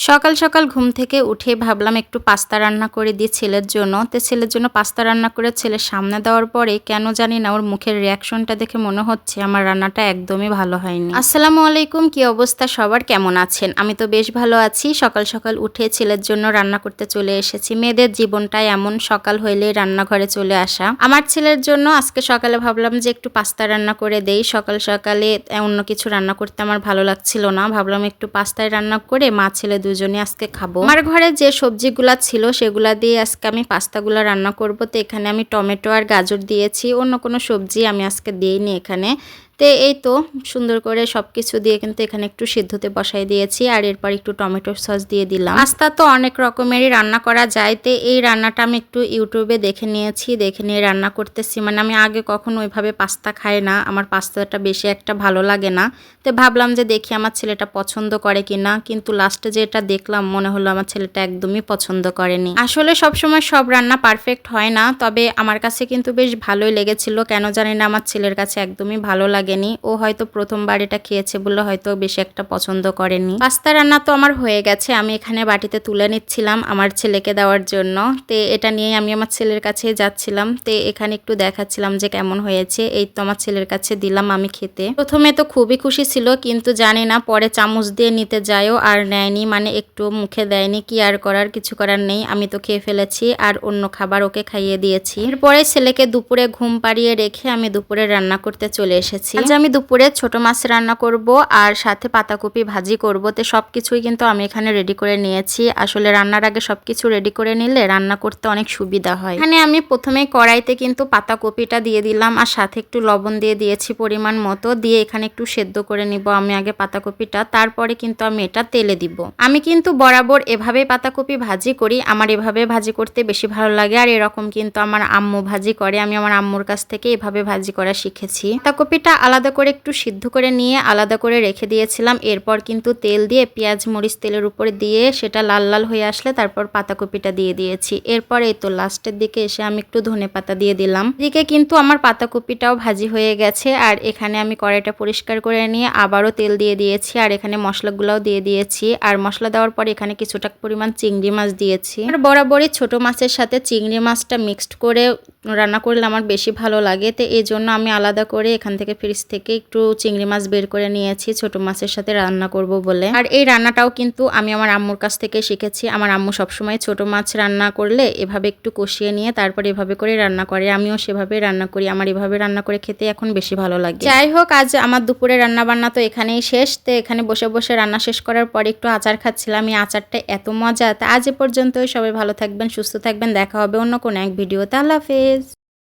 সকাল সকাল ঘুম থেকে উঠে ভাবলাম একটু পাস্তা রান্না করে দিই ছেলের জন্য। তো ছেলের জন্য পাস্তা রান্না করে ছেলের সামনে দেওয়ার পরে কেন জানি না ওর মুখের রিয়াকশনটা দেখে মনে হচ্ছে আমার রান্নাটা একদমই ভালো হয়নি। আসসালামু আলাইকুম, কি অবস্থা সবার, কেমন আছেন? আমি তো বেশ ভালো আছি। সকাল সকাল উঠে ছেলের জন্য রান্না করতে চলে এসেছি। মেয়েদের জীবনটাই এমন, সকাল হইলেই রান্নাঘরে চলে আসা। আমার ছেলের জন্য আজকে সকালে ভাবলাম যে একটু পাস্তা রান্না করে দেই। সকাল সকালে অন্য কিছু রান্না করতে আমার ভালো লাগছিল না, ভাবলাম একটু পাস্তায় রান্না করে মা ছেলে দুজনে আজকে খাবো। আমার ঘরে যে সবজিগুলা ছিল সেগুলা দিয়ে আজকে আমি পাস্তাগুলা রান্না করব। তো এখানে আমি টমেটো আর গাজর দিয়েছি, অন্য কোনো সবজি আমি আজকে দিইনি এখানে। তো এই তো সুন্দর করে সবকিছু দিয়ে কিন্তু এখানে একটু সিদ্ধতে বসাই দিয়েছি, আর এরপর একটু টমেটো সস দিয়ে দিলাম। পাস্তা তো অনেক রকমেরই রান্না করা যায়, তো এই রান্নাটা আমি একটু ইউটিউবে দেখে নিয়েছি, দেখে নিয়ে রান্না করতেছি। মানে আমি আগে কখনো ওইভাবে পাস্তা খাই না, আমার পাস্তাটা বেশি একটা ভালো লাগে না। তো ভাবলাম যে দেখি আমার ছেলেটা পছন্দ করে কিনা, কিন্তু লাস্টে যেটা দেখলাম মনে হলো আমার ছেলেটা একদমই পছন্দ করেনি। আসলে সবসময় সব রান্না পারফেক্ট হয় না, তবে আমার কাছে কিন্তু বেশ ভালোই লেগেছিল। কেন জানি না আমার ছেলের কাছে একদমই ভালো লাগেনি। ও হয়তো প্রথমবার এটা খেয়েছে বলে হয়তো বেশি একটা পছন্দ করেনি। পাস্তা রান্না তো আমার হয়ে গেছে, আমি এখানে বাটিতে তুলে নিচ্ছিলাম আমার ছেলেকে দেওয়ার জন্য। তো এটা নিয়ে আমি আমার ছেলের কাছে যাচ্ছিলাম, তো এখানে একটু দেখাচ্ছিলাম যে কেমন হয়েছে। এই তো আমার ছেলের কাছে দিলাম আমি খেতে। প্রথমে তো খুবই খুশি ছিল, কিন্তু জানি না পরে চামচ দিয়ে নিতে যায়ও আর নেয়নি, মানে একটু মুখে দেয়নি। কি আর করার, কিছু করার নেই, আমি তো খেয়ে ফেলেছি আর অন্য খাবার ওকে খাইয়ে দিয়েছি। এরপরে ছেলেকে দুপুরে ঘুম পাড়িয়ে রেখে আমি দুপুরে রান্না করতে চলে এসেছি। আজ আমি দুপুরে ছোট মাছ রান্না করব আর সাথে পাতাকপি ভাজি করব। তো সবকিছুই কিন্তু আমি এখানে রেডি করে নিয়েছি। আসলে রান্নার আগে সবকিছু রেডি করে নিলে রান্না করতে অনেক সুবিধা হয়। এখানে আমি প্রথমে কড়াইতে কিন্তু পাতাকপিটা দিয়ে দিলাম আর সাথে একটু লবণ দিয়ে দিয়েছি পরিমাণ মতো, দিয়ে এখানে একটু সেদ্ধ করে নিব আমি আগে পাতাকপিটা, তারপরে কিন্তু আমি এটা তেলে দিব। আমি কিন্তু বরাবর এভাবে পাতাকপি ভাজি করি, আমার এভাবে ভাজি করতে বেশি ভালো লাগে। আর এরকম কিন্তু আমার আম্মু ভাজি করে, আমি আমার আম্মুর কাছ থেকে এভাবে ভাজি করা শিখেছি। পাতাকপিটা আলাদা করে একটু সিদ্ধ করে নিয়ে আলাদা করে রেখে দিয়েছিলাম। এরপর কিন্তু তেল দিয়ে পেঁয়াজ মরিচ তেলের উপরে দিয়ে সেটা লাল লাল হয়ে আসলে তারপর পাতাকপিটা দিয়ে দিয়েছি। এরপর এই তো লাস্টের দিকে এসে আমি একটু ধনেপাতা দিয়ে দিলাম। এদিকে কিন্তু আমার পাতাকপিটাও ভাজি হয়ে গেছে, আর এখানে আমি কড়াইটা পরিষ্কার করে নিয়ে আবারও তেল দিয়ে দিয়েছি, আর এখানে মশলাগুলোও দিয়ে দিয়েছি। আর মশলা দেওয়ার পর এখানে কিছুটা পরিমাণ চিংড়ি মাছ দিয়েছি। আর বরাবরই ছোট মাছের সাথে চিংড়ি মাছটা মিক্সড করে রান্না করলে আমার বেশি ভালো লাগে। তো এই জন্য আমি আলাদা করে এখান থেকে ফ্রিজ থেকে একটু চিংড়ি মাছ বের করে নিয়েছি ছোট মাছের সাথে রান্না করব বলে। আর এই রান্নাটাও কিন্তু আমি আমার আম্মুর কাছ থেকে শিখেছি। আমার আম্মু সবসময় ছোট মাছ রান্না করলে এভাবে একটু কষিয়ে নিয়ে তারপর এভাবে করে রান্না করে, আমিও সেভাবে রান্না করি। আমার এভাবে রান্না করে খেতে এখন বেশি ভালো লাগে। যাই হোক, আজ আমার দুপুরে রান্না বান্না তো এখানেই শেষ। তো এখানে বসে বসে রান্না শেষ করার পর একটু আচার খাচ্ছিলাম। এই আচারটা এত মজা। তা আজ এ পর্যন্তই, সবাই ভালো থাকবেন, সুস্থ থাকবেন, দেখা হবে অন্য কোনো এক ভিডিওতে। আল্লাহ হাফেজ।